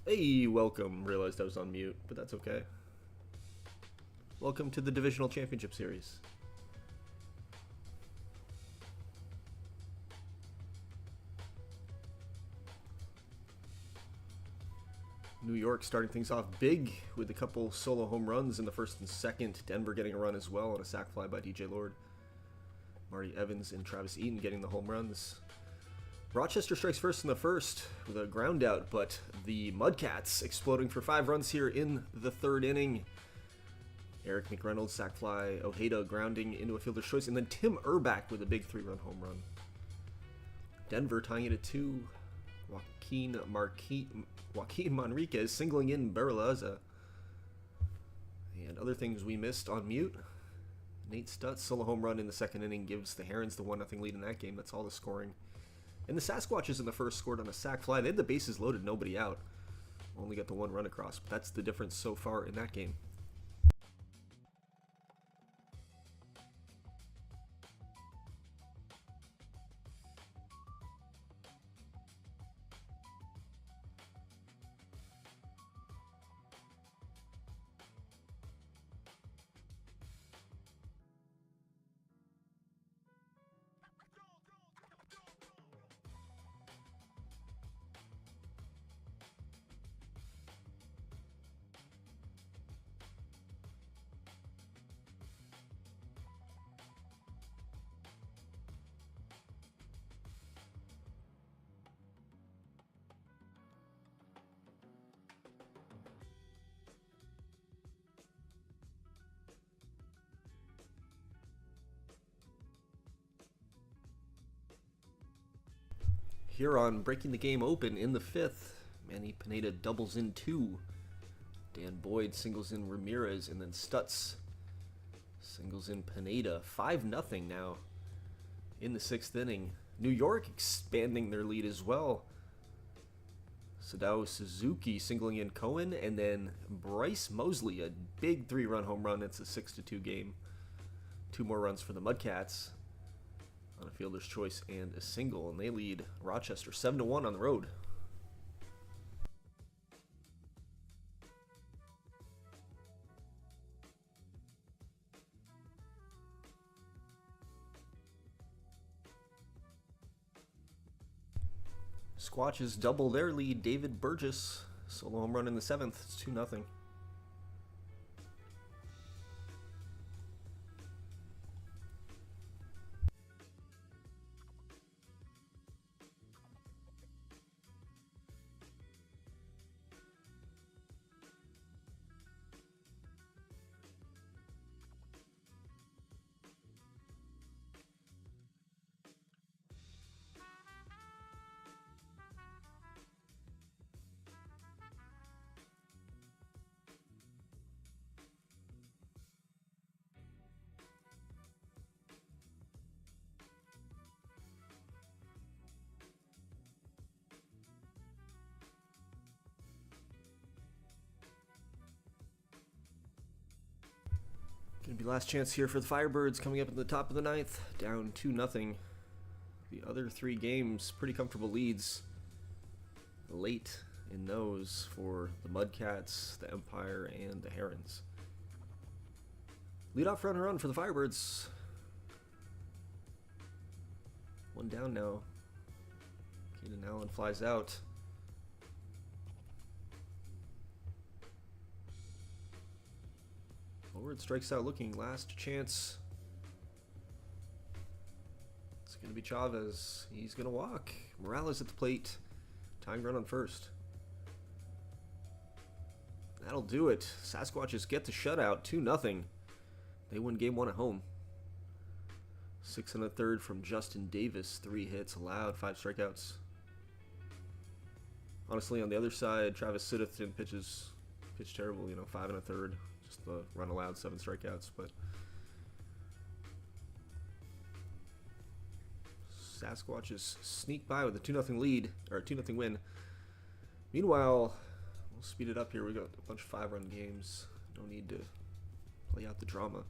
Hey, welcome. Realized I was on mute, but that's okay. Welcome to the Divisional Championship Series. New York starting things off big with a couple solo home runs in the first and second. Denver getting a run as well on a sac fly by DJ Lord. Marty Evans and Travis Eaton getting the home runs. Rochester strikes first in the first with a ground out, but the Mudcats exploding for 5 runs here in the third inning. Eric McReynolds, sac fly, Ojeda grounding into a fielder's choice, and then Tim Urbach with a big 3-run home run. Denver tying it at 2. Joaquin Manriquez singling in Barrelaza. And other things we missed on mute. Nate Stutz solo home run in the second inning gives the Herons the 1-0 lead in that game. That's all the scoring. And the Sasquatches in the first scored on a sac fly. They had the bases loaded, nobody out. Only got the 1 run across, but that's the difference so far in that game. Huron breaking the game open in the 5th. Manny Pineda doubles in 2. Dan Boyd singles in Ramirez, and then Stutz singles in Pineda. 5-0 now in the 6th inning. New York expanding their lead as well. Sadao Suzuki singling in Cohen, and then Bryce Mosley, a big 3-run home run. It's a 6-2 game. 2 more runs for the Mudcats on a fielder's choice and a single, and they lead Rochester 7-1 on the road. Squatches double their lead. David Burgess solo home run in the 7th. It's 2-0. Gonna be last chance here for the Firebirds coming up at the top of the 9th, down 2-0. The other 3 games, pretty comfortable leads late in those for the Mudcats, the Empire, and the Herons. Leadoff runner on for the Firebirds. 1 down now. Keenan Allen flies out. Forward strikes out looking, last chance. It's going to be Chavez. He's going to walk. Morales at the plate. Tying run on first. That'll do it. Sasquatches get the shutout, 2-0. They win game 1 at home. 6 1/3 from Justin Davis. 3 hits allowed, 5 strikeouts. Honestly, on the other side, Travis Sidditon pitched terrible, 5 1/3. Just the run allowed, 7 strikeouts, but Sasquatches sneak by with a 2-0 lead, or a 2-0 win. Meanwhile, we'll speed it up here. We got a bunch of 5-run games. No need to play out the drama.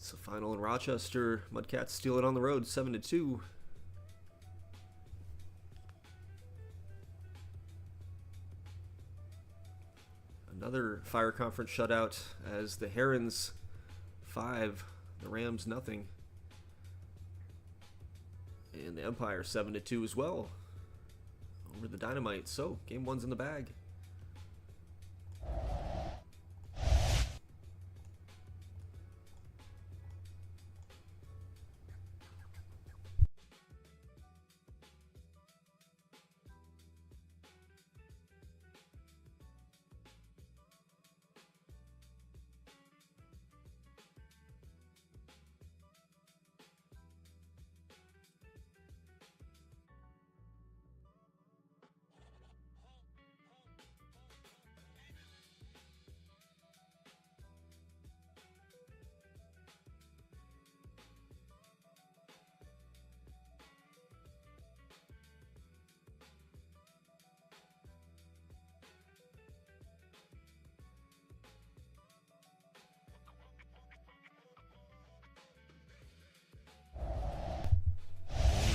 It's the final in Rochester. Mudcats steal it on the road, 7-2. Another Fire Conference shutout as the Herons 5, the Rams nothing. And the Empire 7-2 as well over the Dynamite. So game one's in the bag.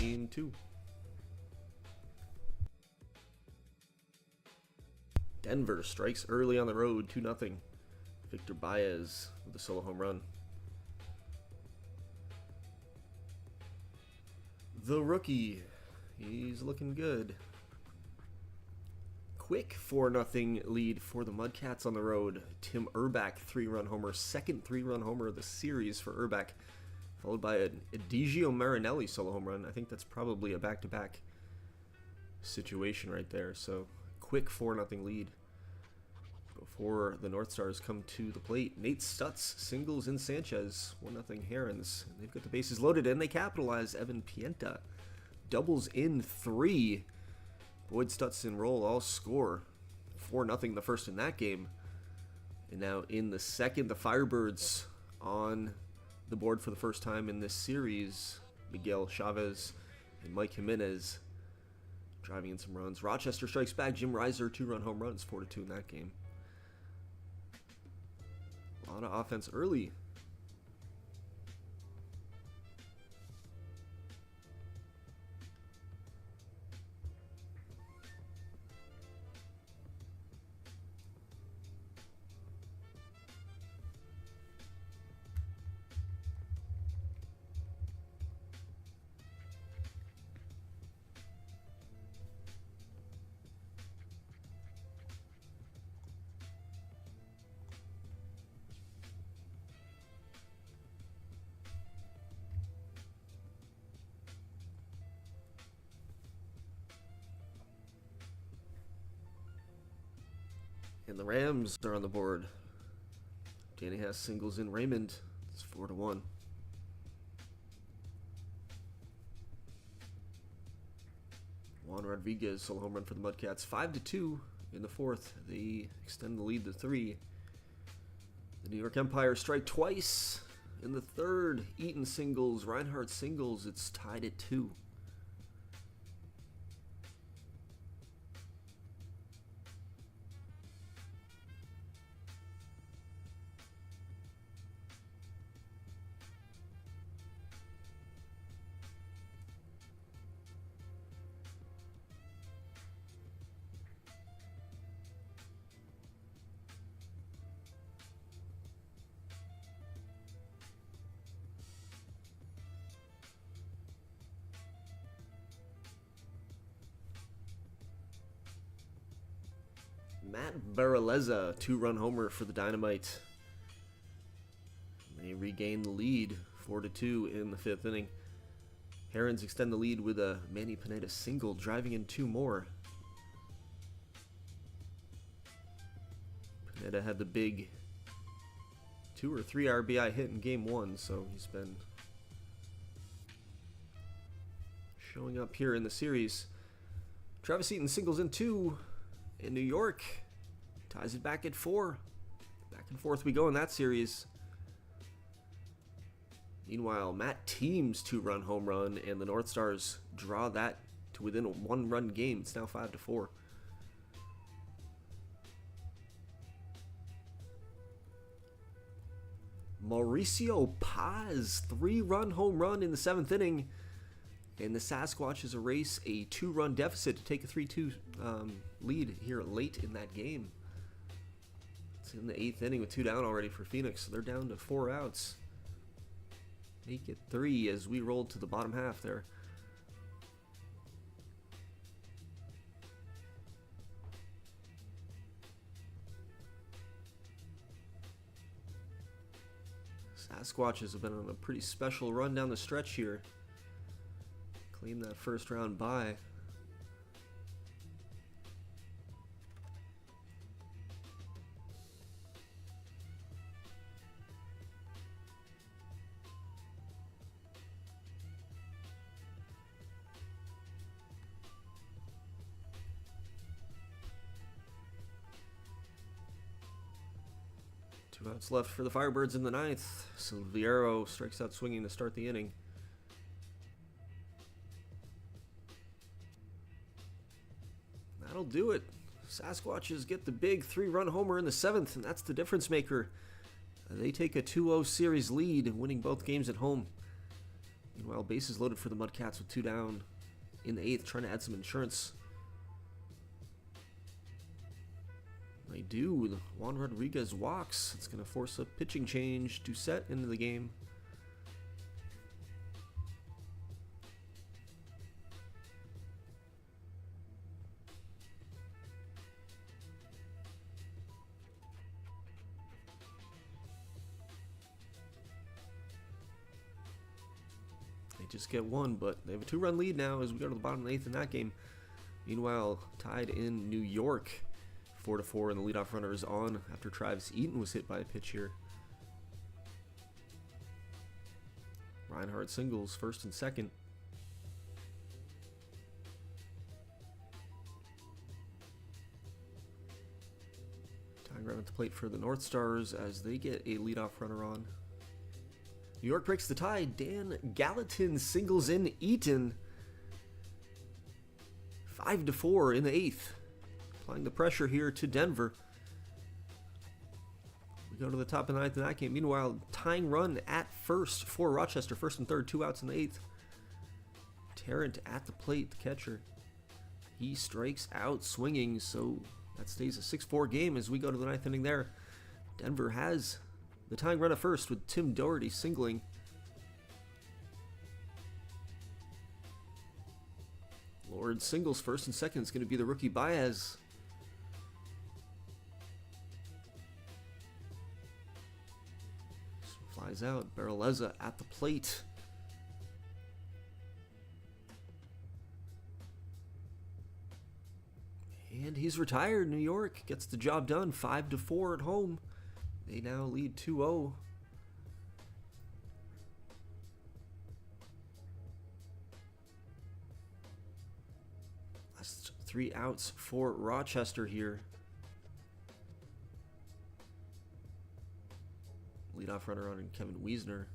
Game 2. Denver strikes early on the road, 2-0. Victor Baez with a solo home run. The rookie, he's looking good. Quick 4-0 lead for the Mudcats on the road. Tim Urbach, 3-run homer, second 3-run homer of the series for Urbach, followed by a Digio Marinelli solo home run. I think that's probably a back-to-back situation right there. So quick 4-0 lead before the North Stars come to the plate. Nate Stutz singles in Sanchez, 1-0 Herons. And they've got the bases loaded and they capitalize. Evan Pienta doubles in 3. Boyd, Stutz, and Roll all score. 4-0 the first in that game. And now in the second, the Firebirds on the board for the first time in this series. Miguel Chavez and Mike Jimenez driving in some runs. Rochester strikes back. Jim Reiser, 2-run home runs, 4-2 in that game. A lot of offense early. And the Rams are on the board. Danny has singles in Raymond. It's 4-1. Juan Rodriguez solo home run for the Mudcats. 5-2 in the fourth. They extend the lead to 3. The New York Empire strike twice in the third. Eaton singles, Reinhardt singles. It's tied at 2. Matt Baraleza, 2-run homer for the Dynamite. They regain the lead, 4-2 in the 5th inning. Herons extend the lead with a Manny Pineda single, driving in 2 more. Pineda had the big 2 or 3 RBI hit in game 1, so he's been showing up here in the series. Travis Eaton singles in 2. In New York, ties it back at 4. Back and forth we go in that series. Meanwhile, Matt Teams 2-run home run, and the North Stars draw that to within a 1-run game. It's now 5-4. Mauricio Paz, 3-run home run in the 7th inning. And the Sasquatches erase a 2-run deficit to take a 3-2 lead here late in that game. It's in the 8th inning with 2 down already for Phoenix. So they're down to 4 outs. Make it 3 as we roll to the bottom half there. Sasquatches have been on a pretty special run down the stretch here. Claim that first round bye. Two outs left for the Firebirds in the 9th. Silviero strikes out swinging to start the inning. That'll do it. Sasquatches get the big 3-run homer in the 7th, and that's the difference maker. They take a 2-0 series lead, winning both games at home. Meanwhile, bases loaded for the Mudcats with 2 down in the 8th, trying to add some insurance. They do. Juan Rodriguez walks. It's going to force a pitching change. Doucette into the game. They just get one, but they have a 2-run lead now as we go to the bottom of the 8th in that game. Meanwhile, tied in New York. 4-4, and the leadoff runner is on after Travis Eaton was hit by a pitch here. Reinhardt singles first and second. Tying run at the plate for the North Stars as they get a leadoff runner on. New York breaks the tie. Dan Gallatin singles in Eaton. 5-4 in the 8th. Applying the pressure here to Denver. We go to the top of the 9th in that game. Meanwhile, tying run at first for Rochester. First and third, 2 outs in the 8th. Tarrant at the plate, the catcher. He strikes out swinging, so that stays a 6-4 game as we go to the 9th inning there. Denver has the tying run at first with Tim Doherty singling. Lord singles first and second. It's going to be the rookie Baez. Flies out. Barreleza at the plate. And he's retired. New York gets the job done. 5-4 at home. They now lead 2-0. Last 3 outs for Rochester here. Leadoff runner on Kevin Wiesner.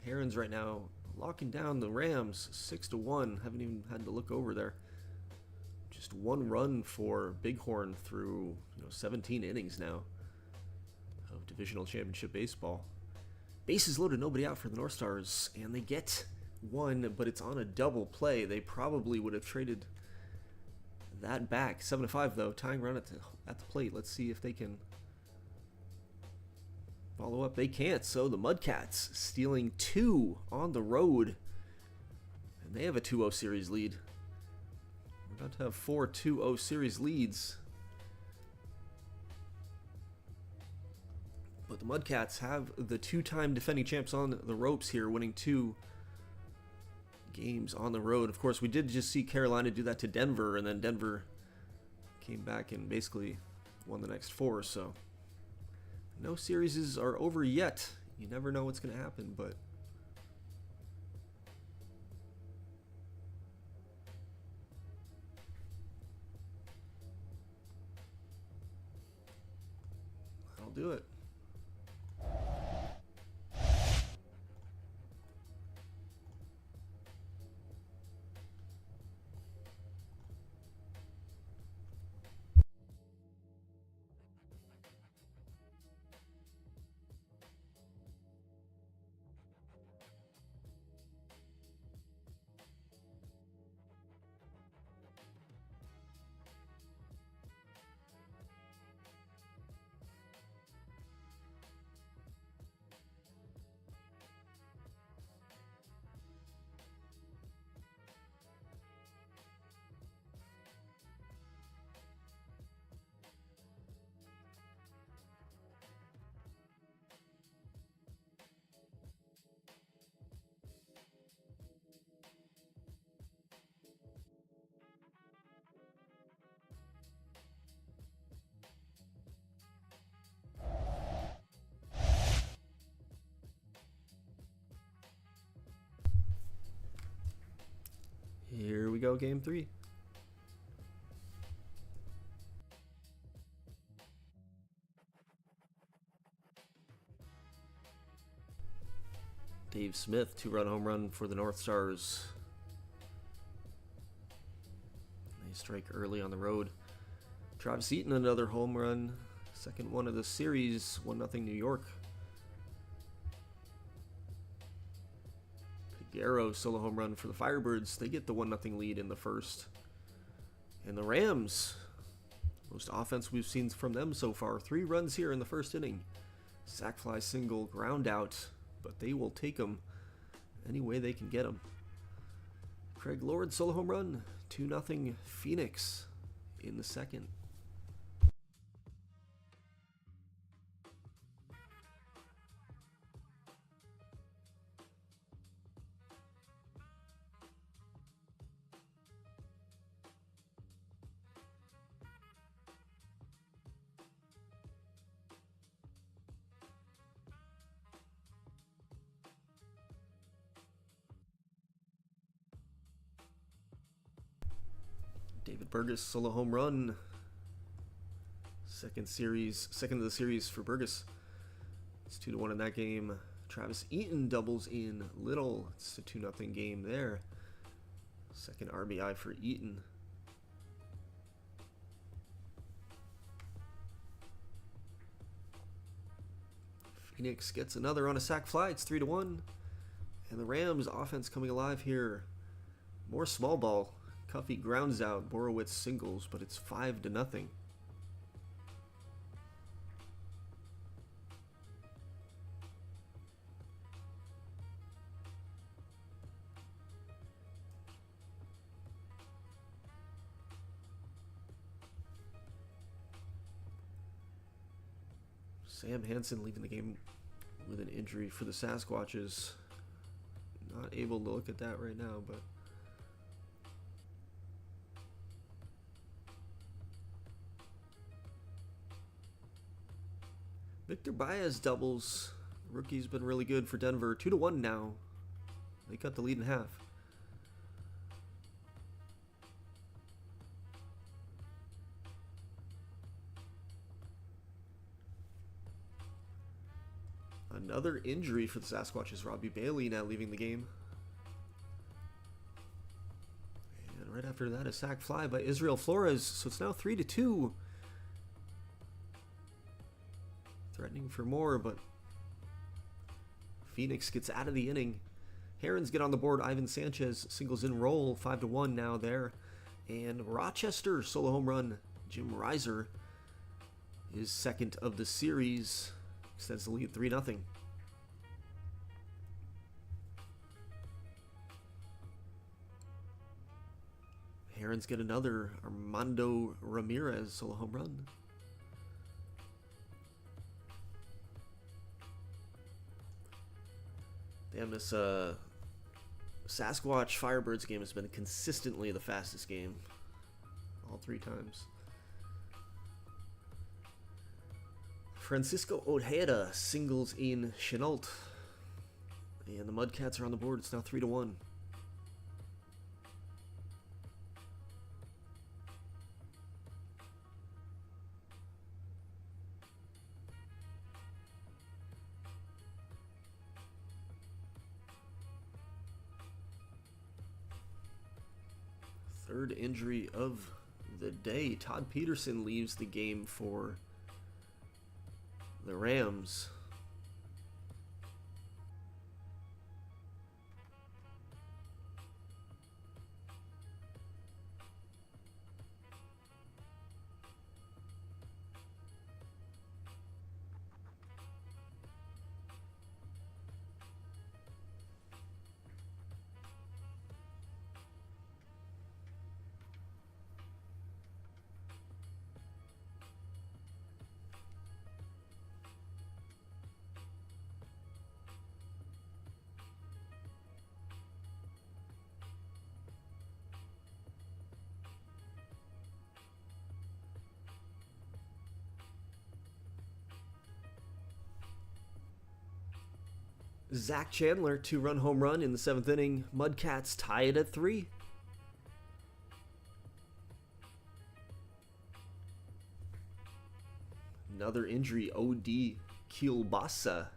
Herons right now locking down the Rams 6-1. Haven't even had to look over there. Just 1 run for Bighorn through 17 innings now of Divisional Championship baseball. Bases loaded, nobody out for the North Stars, and they get 1, but it's on a double play. They probably would have traded that back. 7-5 though, tying run at the plate. Let's see if they can follow up. They can't, so the Mudcats stealing 2 on the road, and they have a 2-0 series lead. We're about to have 4 2-0 series leads, but the Mudcats have the 2-time defending champs on the ropes here, winning 2 games on the road. Of course, we did just see Carolina do that to Denver, and then Denver came back and basically won the next 4, so no series are over yet. You never know what's going to happen, but that'll do it. we go, game 3. Dave Smith, 2-run home run for the North Stars. They strike early on the road. Travis Eaton, another home run. Second one of the series, 1-0 New York. Piguero, solo home run for the Firebirds. They get the 1-0 lead in the first. And the Rams, most offense we've seen from them so far. 3 runs here in the first inning. Sac fly single, ground out, but they will take them any way they can get them. Craig Lord, solo home run. 2-0 Phoenix in the second. David Burgess, solo home run. Second of the series for Burgess. It's 2-1 in that game. Travis Eaton doubles in Little. It's a 2-0 game there. Second RBI for Eaton. Phoenix gets another on a sac fly. It's 3-1. And the Rams offense coming alive here. More small ball. Cuffey grounds out, Borowitz singles, but it's 5-0. Sam Hansen leaving the game with an injury for the Sasquatches. Not able to look at that right now, but Victor Baez doubles. Rookie's been really good for Denver. 2-1 now. They cut the lead in half. Another injury for the Sasquatches. Robbie Bailey now leaving the game. And right after that, a sac fly by Israel Flores. So it's now 3-2. Threatening for more, but Phoenix gets out of the inning. Herons get on the board. Ivan Sanchez singles in roll. 5-1 now there. And Rochester, solo home run. Jim Reiser is second of the series. Extends the lead 3-0. Herons get another. Armando Ramirez, solo home run. Damn, this Sasquatch Firebirds game has been consistently the fastest game. All 3 times. Francisco Ojeda singles in Chenault. And the Mudcats are on the board. It's now 3-1. Third injury of the day. Todd Peterson leaves the game for the Rams. Zach Chandler, 2-run home run in the 7th inning. Mudcats tie it at 3. Another injury. OD Kielbasa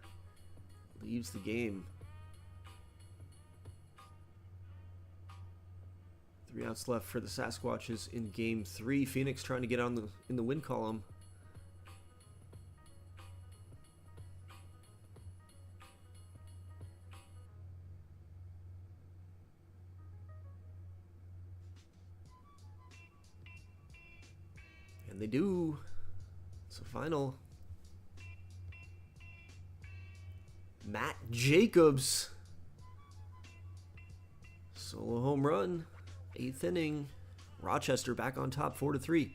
leaves the game. 3 outs left for the Sasquatches in Game 3. Phoenix trying to get on in the win column. And they do. It's a final. Matt Jacobs. Solo home run. 8th inning. Rochester back on top 4-3.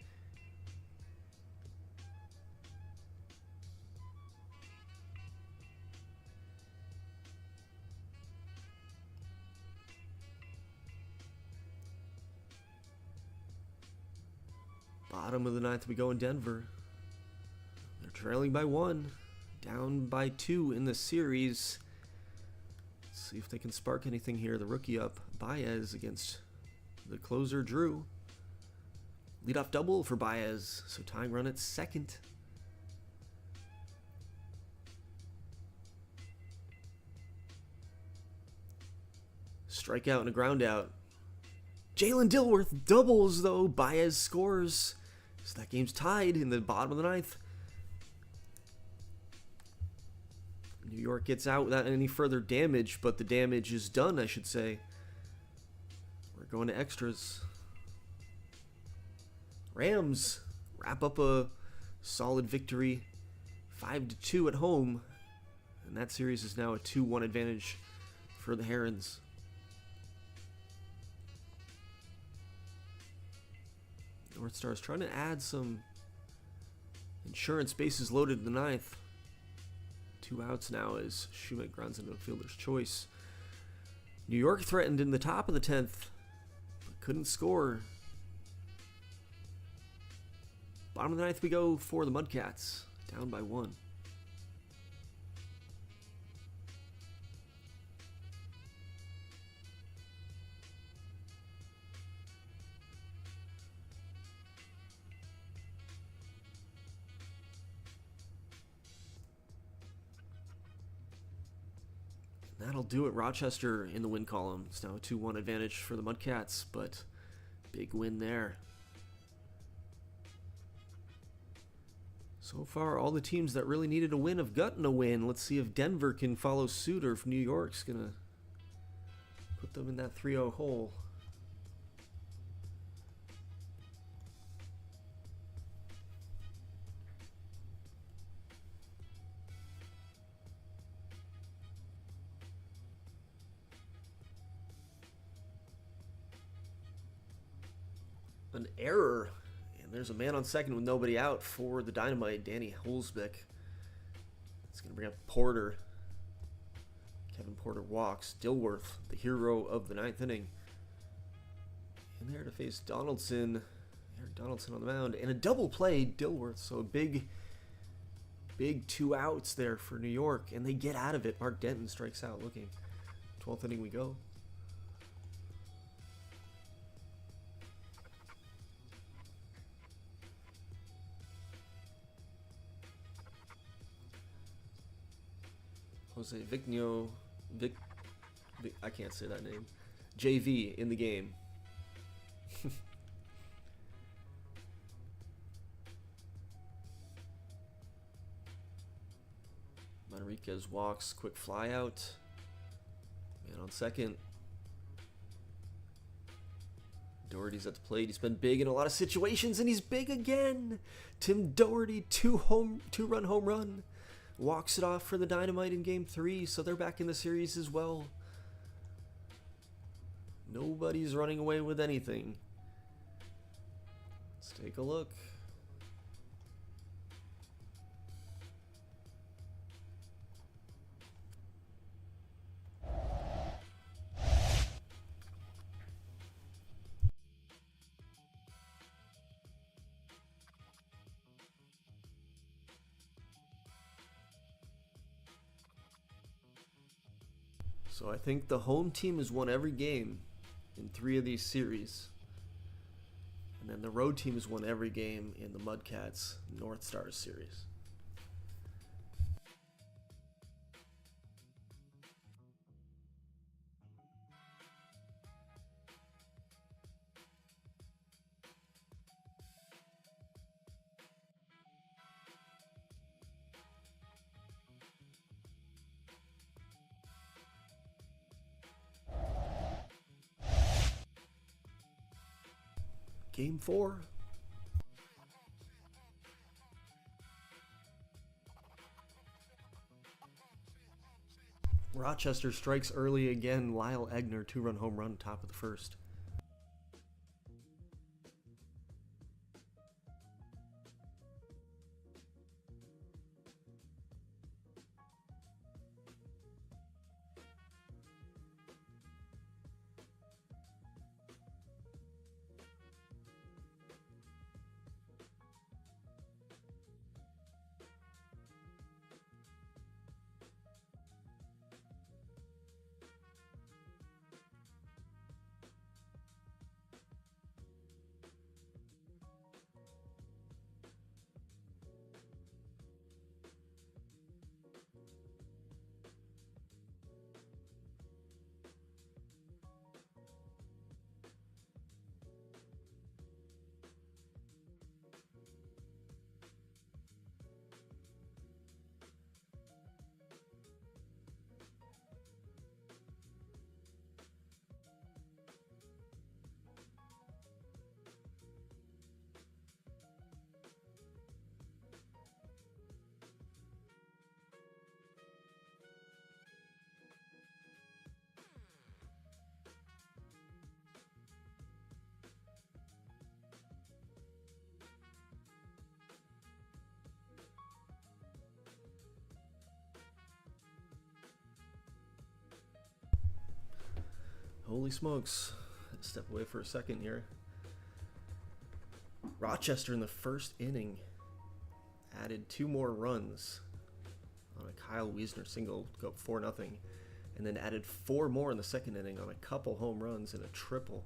Bottom of the 9th we go in Denver. They're trailing by 1. Down by 2 in the series. Let's see if they can spark anything here. The rookie up. Baez against the closer, Drew. Leadoff double for Baez. So tying run at second. Strikeout and a ground out. Jalen Dilworth doubles, though. Baez scores. So that game's tied in the bottom of the 9th. New York gets out without any further damage, but the damage is done, I should say. We're going to extras. Rams wrap up a solid victory. 5-2 at home. And that series is now a 2-1 advantage for the Herons. North Stars trying to add some insurance, bases loaded in the 9th. 2 outs now as Schumach grounds into a fielder's choice. New York threatened in the top of the 10th, but couldn't score. Bottom of the 9th we go for the Mudcats, down by 1. That'll do it. Rochester in the win column. It's now a 2-1 advantage for the Mudcats, but big win there. So far, all the teams that really needed a win have gotten a win. Let's see if Denver can follow suit or if New York's going to put them in that 3-0 hole. An error, and there's a man on second with nobody out for the Dynamite, Danny Holzbeck. It's going to bring up Porter. Kevin Porter walks. Dilworth, the hero of the 9th inning, in there to face Donaldson. Eric Donaldson on the mound, and a double play, Dilworth. So a big 2 outs there for New York, and they get out of it. Mark Denton strikes out looking. 12th inning we go. Jose Vigno, I can't say that name. JV in the game. Manriquez walks, quick fly out. Man on second. Doherty's at the plate. He's been big in a lot of situations, and he's big again. Tim Doherty, 2-run home run. Walks it off for the Dynamite in Game 3, so they're back in the series as well. Nobody's running away with anything. Let's take a look. So I think the home team has won every game in 3 of these series. And And the road team has won every game in the Mudcats North Stars series. Game 4. Rochester strikes early again. Lyle Egner, 2-run home run, top of the first. Holy smokes. Step away for a second here. Rochester in the first inning added 2 more runs on a Kyle Wiesner single, go up 4-0, and then added 4 more in the second inning on a couple home runs and a triple.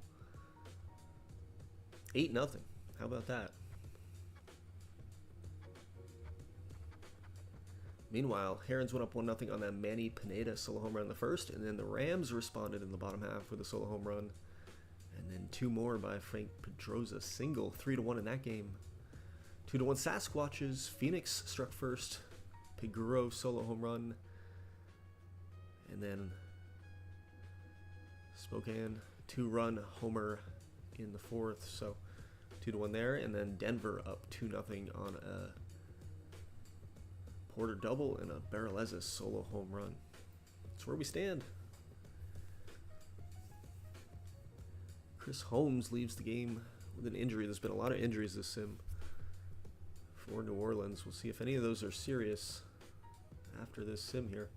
8-0. How about that? Meanwhile, Herons went up 1-0 on that Manny Pineda solo home run in the first, and then the Rams responded in the bottom half with a solo home run. And then 2 more by Frank Pedroza single, 3-1 in that game. 2-1 Sasquatches. Phoenix struck first. Piguro solo home run. And then Spokane 2-run homer in the fourth. So 2-1 there. And then Denver up 2-0 on a Porter double and a Barreleza solo home run. That's where we stand. Chris Holmes leaves the game with an injury. There's been a lot of injuries this sim for New Orleans. We'll see if any of those are serious after this sim here.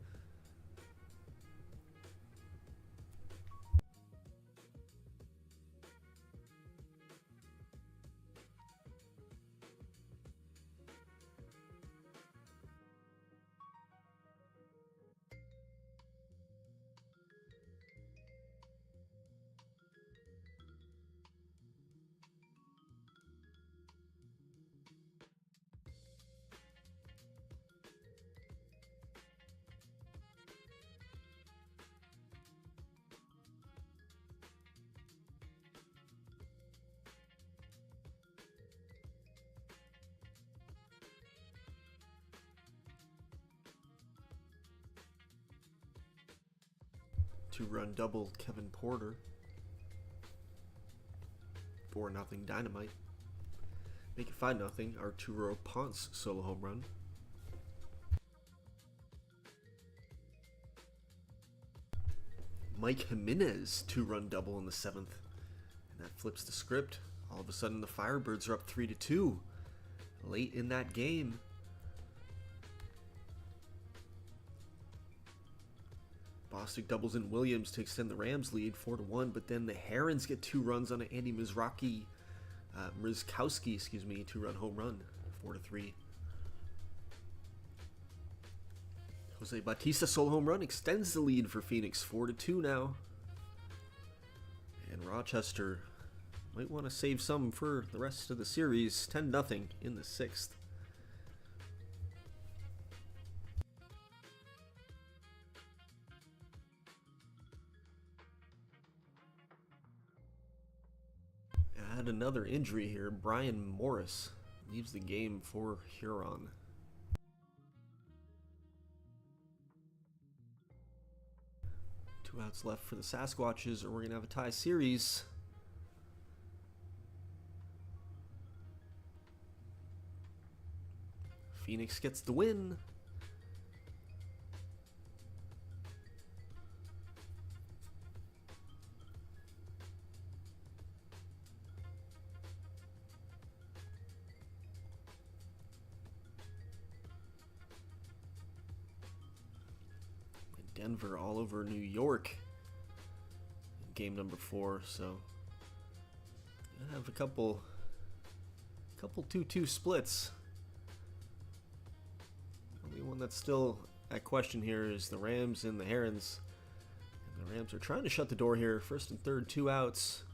Two-run double Kevin Porter. 4-0 Dynamite. Make it 5-0 Arturo Ponce solo home run. Mike Jimenez 2-run double in the 7th. And that flips the script. All of a sudden the Firebirds are up 3-2 late in that game. Bostic doubles in Williams to extend the Rams lead 4-1, but then the Herons get 2 runs on an Andy Mizkowski, 2-run home run, 4-3. Jose Bautista solo home run extends the lead for Phoenix, 4-2 now. And Rochester Might want to save some for the rest of the series. 10-0 in the 6th. Add another injury here. Brian Morris leaves the game for Huron. Two outs left for the Sasquatches, or we're going to have a tie series. Phoenix gets the win. Denver all over New York in game number 4, so I have a couple 2-2 splits. The only one that's still at question here is the Rams and the Herons. And the Rams are trying to shut the door here. First and third, 2 outs.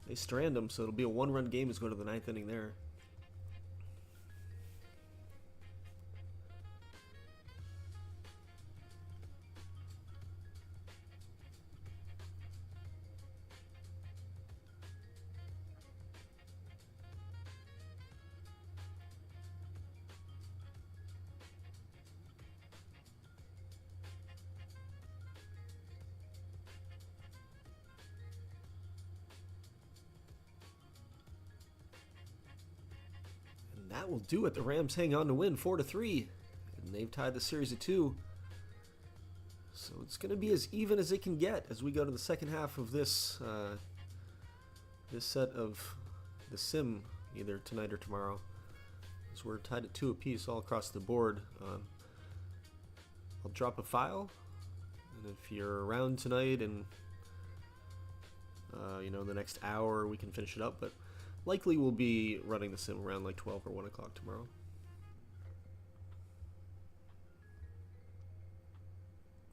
They strand them, so it'll be a 1-run game as go to the 9th inning there. That will do it. The Rams hang on to win 4-3, and they've tied the series at 2. So it's going to be as even as it can get as we go to the second half of this this set of the Sim, either tonight or tomorrow. As we're tied at 2 apiece all across the board. I'll drop a file, and if you're around tonight and the next hour, we can finish it up. But likely we'll be running the Sim around like 12 or 1 o'clock tomorrow.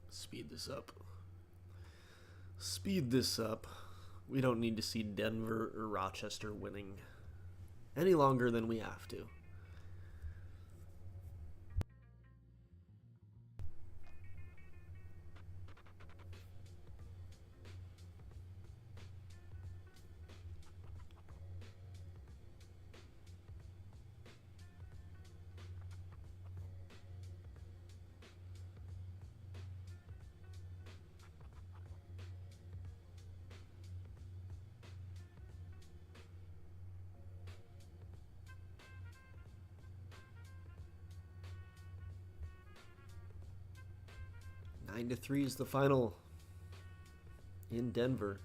Speed this up. Speed this up. We don't need to see Denver or Rochester winning any longer than we have to. Nine to 3 is the final in Denver.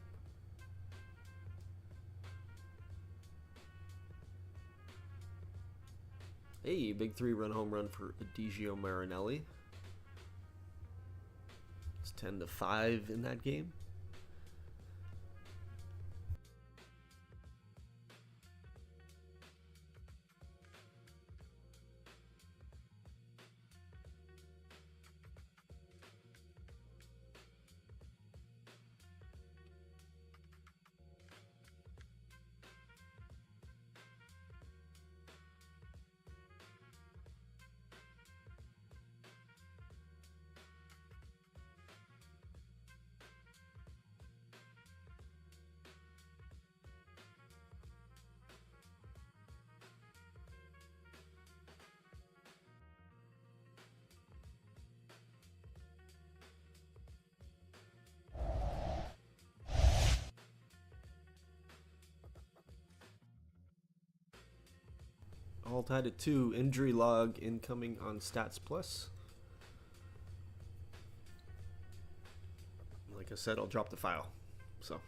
Hey, big 3-run home run for Adigio Marinelli. It's 10-5 in that game. All tied at 2. Injury log incoming on Stats Plus. Like I said, I'll drop the file. So.